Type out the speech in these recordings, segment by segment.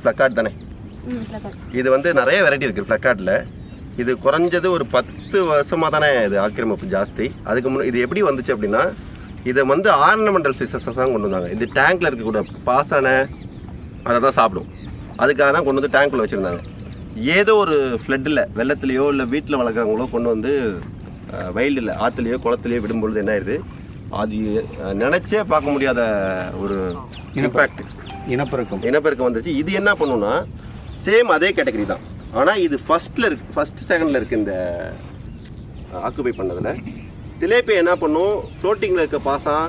ஃப்ளக்கார்ட் தானே. இது வந்து நிறைய வெரைட்டி இருக்குது ஃப்ளக்கார்ட்டில். இது குறைஞ்சது ஒரு 10 வருஷமாக தானே இது ஆக்கிரமிப்பு ஜாஸ்தி. அதுக்கு முன்னே இது எப்படி வந்துச்சு அப்படின்னா, இதை வந்து ஆர்னமெண்டல் ஃபிஷஸ் தான் கொண்டு வந்தாங்க. இது டேங்க்கில் இருக்கக்கூட பாசானை அதை தான் சாப்பிடும். அதுக்காக தான் கொண்டு வந்து டேங்க்கில் வச்சுருந்தாங்க. ஏதோ ஒரு ஃப்ளட்டில் வெள்ளத்துலேயோ இல்லை வீட்டில் வளர்க்குறவங்களோ கொண்டு வந்து வயலில் ஆற்றுலையோ குளத்துலையோ விடும்பொழுது என்ன ஆயிடுது, அது நினச்சே பார்க்க முடியாத ஒரு இம்பேக்ட் இனப்பெருக்கம் வந்துச்சு. இது என்ன பண்ணுன்னா சேம் அதே கேட்டகரி தான். ஆனால் இது ஃபஸ்ட் செகண்டில் இருக்குது. இந்த ஆக்குபை பண்ணதில் திலேப்பியை என்ன பண்ணும், ஃப்ளோட்டிங்கில் இருக்க பாசம்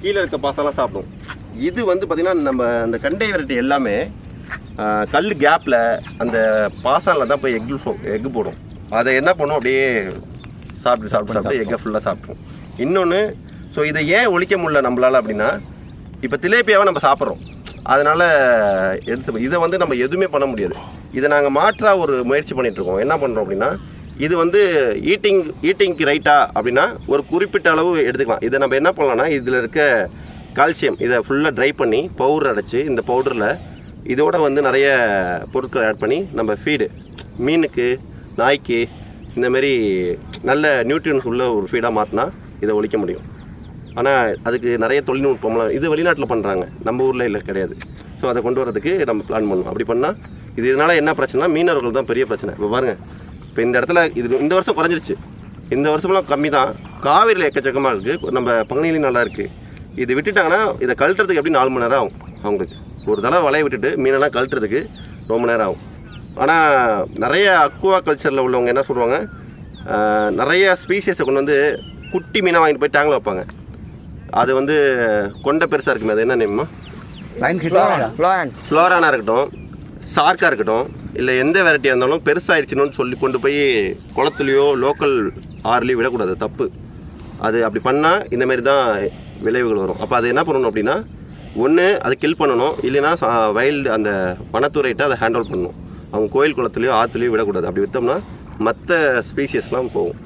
கீழே இருக்க பாசம்லாம் சாப்பிடும். இது வந்து பார்த்திங்கன்னா நம்ம அந்த கண்டை வெரைட்டி எல்லாமே கல் கேப்பில் அந்த பாசானில் தான் போய் எக்கு போடும். அதை என்ன பண்ணும், அப்படியே சாப்பிட்டு எக்கை ஃபுல்லாக சாப்பிட்ரும். இன்னொன்று, ஸோ இதை ஏன் ஒழிக்க முடியல நம்மளால் அப்படின்னா, இப்போ திலேப்பியாவை நம்ம சாப்பிட்றோம், அதனால் இதை வந்து நம்ம எதுவுமே பண்ண முடியாது. இதை நாங்கள் மாற்றாக ஒரு முயற்சி பண்ணிகிட்ருக்கோம். என்ன பண்ணுறோம் அப்படின்னா, இது வந்து ஈட்டிங்க்கு ரைட்டா அப்படின்னா ஒரு குறிப்பிட்ட அளவு எடுத்துக்கலாம். இதை நம்ம என்ன பண்ணலாம்னா, இதில் இருக்க கால்சியம் இதை ஃபுல்லாக ட்ரை பண்ணி பவுடர் அடைச்சி, இந்த பவுடரில் இதோட வந்து நிறைய பொருட்களை ஆட் பண்ணி நம்ம ஃபீடு மீனுக்கு நாய்க்கு இந்தமாரி நல்ல நியூட்ரியன்ஸ் உள்ள ஒரு ஃபீடாக மாற்றினா இதை ஒழிக்க முடியும். ஆனால் அதுக்கு நிறைய தொழில்நுட்பம்லாம் இது வெளிநாட்டில் பண்ணுறாங்க, நம்ம ஊரில் இல்லை கிடையாது. ஸோ அதை கொண்டு வரதுக்கு நம்ம பிளான் பண்ணணும். அப்படி பண்ணால் இதனால் என்ன பிரச்சனைனா, மீனவர்கள் தான் பெரிய பிரச்சனை. இப்போ பாருங்கள், இப்போ இந்த இடத்துல இது இந்த வருஷம் குறைஞ்சிருச்சு, இந்த வருஷம்லாம் கம்மி தான். காவிரியில் எக்கச்சக்கமாக இருக்குது, நம்ம பங்குனிலையும் நல்லா இருக்குது. இது விட்டுட்டாங்கன்னா இதை கழட்டுறதுக்கு எப்படி 4 மணி நேரம் ஆகும் அவங்களுக்கு. ஒரு தடவை வலையை விட்டுட்டு மீனெல்லாம் கழட்டுறதுக்கு ரொம்ப நேரம் ஆகும். ஆனால் நிறைய அக்வா கல்ச்சரில் உள்ளவங்க என்ன சொல்லுவாங்க, நிறைய ஸ்பீசிஸை கொண்டு வந்து குட்டி மீனாக வாங்கிட்டு போய் டேங்கில் வைப்பாங்க. அது வந்து கொண்டை பெருசாக இருக்குமே, அது என்ன நேம்மா, ஃப்ளோரானா இருக்கட்டும், ஷார்க்காக இருக்கட்டும், இல்லை எந்த வெரைட்டியாக இருந்தாலும் பெருசாகிடுச்சுன்னு சொல்லி கொண்டு போய் குளத்துலையோ லோக்கல் ஆறுலையோ விடக்கூடாது, தப்பு. அது அப்படி பண்ணால் இந்தமாரி தான் விளைவுகள் வரும். அப்போ அது என்ன பண்ணணும் அப்படின்னா, ஒன்று அதை கில் பண்ணணும், இல்லைன்னா வைல்டு அந்த வனத்துறையிட்ட அதை ஹேண்டில் பண்ணணும். அவங்க கோயில் குளத்துலையோ ஆற்றுலையோ விடக்கூடாது. அப்படி விற்றோம்னா மற்ற ஸ்பீசியஸ்லாம் போகும்.